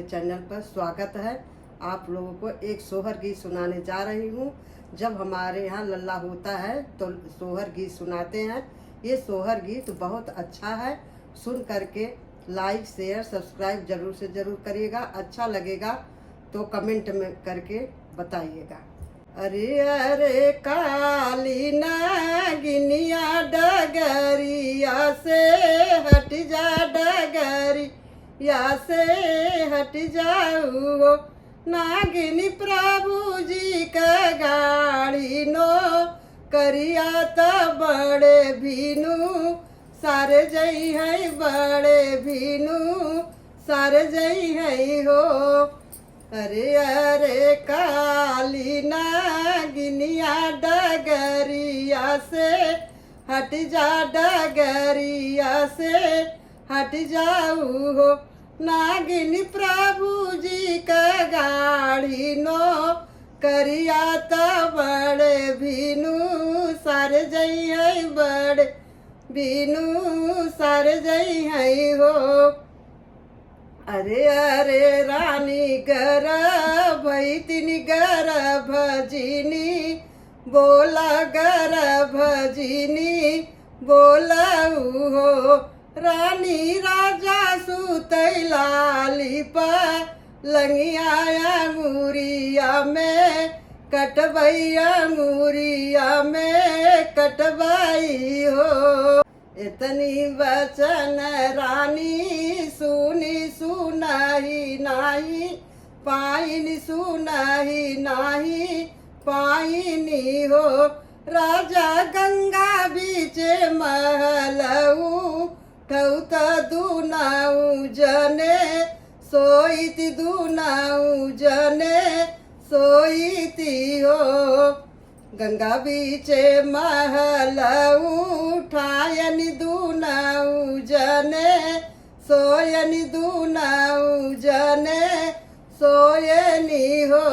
मेरे चैनल पर स्वागत है। आप लोगों को एक सोहर गीत सुनाने जा रही हूँ। जब हमारे यहाँ लल्ला होता है तो सोहर गीत सुनाते हैं। ये सोहर गीत बहुत अच्छा है। सुन करके लाइक शेयर सब्सक्राइब जरूर से ज़रूर करिएगा। अच्छा लगेगा तो कमेंट में करके बताइएगा। अरे अरे काली नागिनिया डगरिया से हट जा, डगरिया से हट जाऊ। नागिनी प्रभु जी का गाड़ी नो करिया त बड़े भीनु सारे जई है, बड़े भीनु सारे जई है हो। अरे अरे काली नागिनिया डगरिया से हट जा, डगरिया से हट जाऊ हो। नागिनी प्रभु जी का गाड़ी नो करिया त बड़े भीनु सारे जई है, बड़े भीनु सारे जई है हो। अरे अरे रानी गर्भ तिनी गर्भ जिनी बोला, गर्भ जिनी बोलाऊ हो। रानी राजा सुतई लाली पलंगिया अंगूरिया में कटबई, अंगूरिया में कटबई हो। इतनी वचन रानी सुनी सुनाही नाही पाइनी, सुनाही नाही पाइनी हो। राजा गंगा बीच महलऊ ठौत दुनाऊ जने सोईती, दुनाऊ जने सोईती हो। गंगा बीचे महलऊ ठायनी दुनाऊ जने सोयनी, दुनाऊ जने सोयनी हो।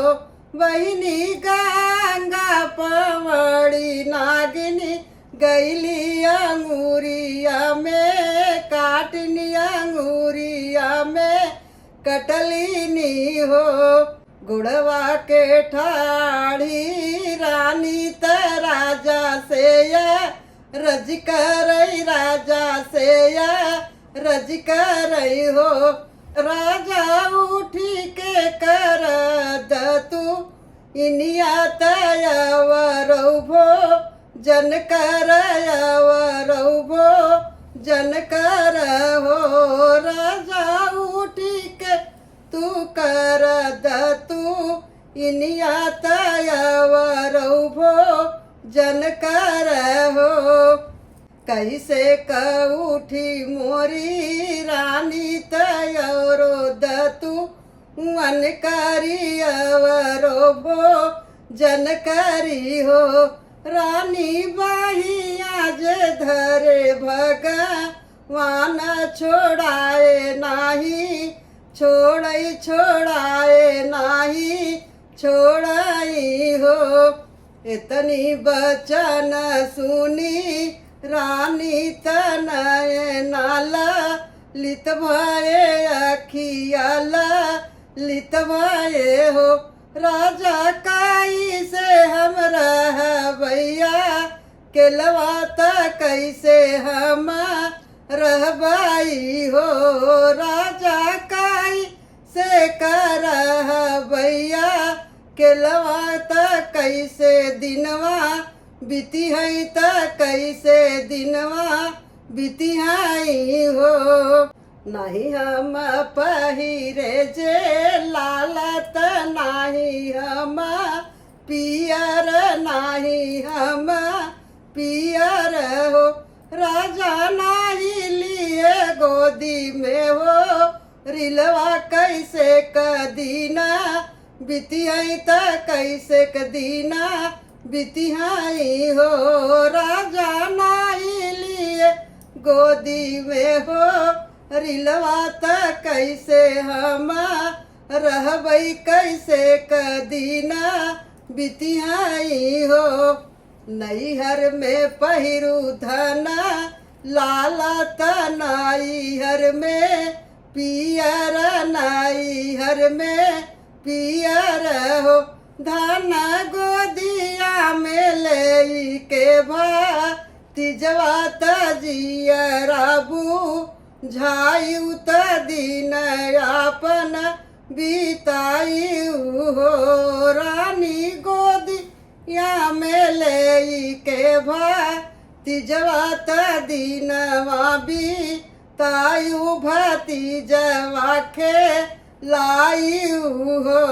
बहिनी गंगा पवड़ी नागिनी गैली अंगूरिया में काटनी, अंगूरिया में कटलीनी हो। गुड़वा के ठाड़ी रानी त राजा से या रज करई, राजा से या रज करई हो। राजा उठी के कर दतु इनिया तयवरभो जन करयवरभो जन कर हो। राजा उठी के तू कर दतु इनिया तयवरभो जन कर हो। कैसे कउठी मोरी रानी तयरो दतु वन करियवरो भो जन करी हो। रानी बाहिया जे धरे भगवान छोड़ाए नाही, छोड़ई छोड़ाए नाही छोड़ाई हो। इतनी बचन सुनी रानी तनय नाला लित भये अखियाला लित भये हो। राजा काई से हम रहबैया केलवाता कैसे हम रहबाई हो। राजा काई से करहबैया केलवाता कैसे दिनवा बीती है त कैसे दिनवा बीती है हो। नहीं हम पहिरे जे लालत नाही हम पियर, नाही हम पियर हो। राजा नाही लिए गोदी में हो रिलवा कैसे कदीना बीती है त कैसे कदीना बीती है हो। राजा नाही लिए गोदी में हो रिलवा त कैसे हम रहबई कैसे कदीना बीती है हो। नैहर में पहिरू धना लाला त नैहर में पियर नैहर में पियर हो धन गोदिया में ले के भतीजवा तजियरा बुझाई उत दिन आपन बीताई हो रानी गोदिया में ले के भतीजवा दिनवा बीतायु भतीजवा खे लायु हो।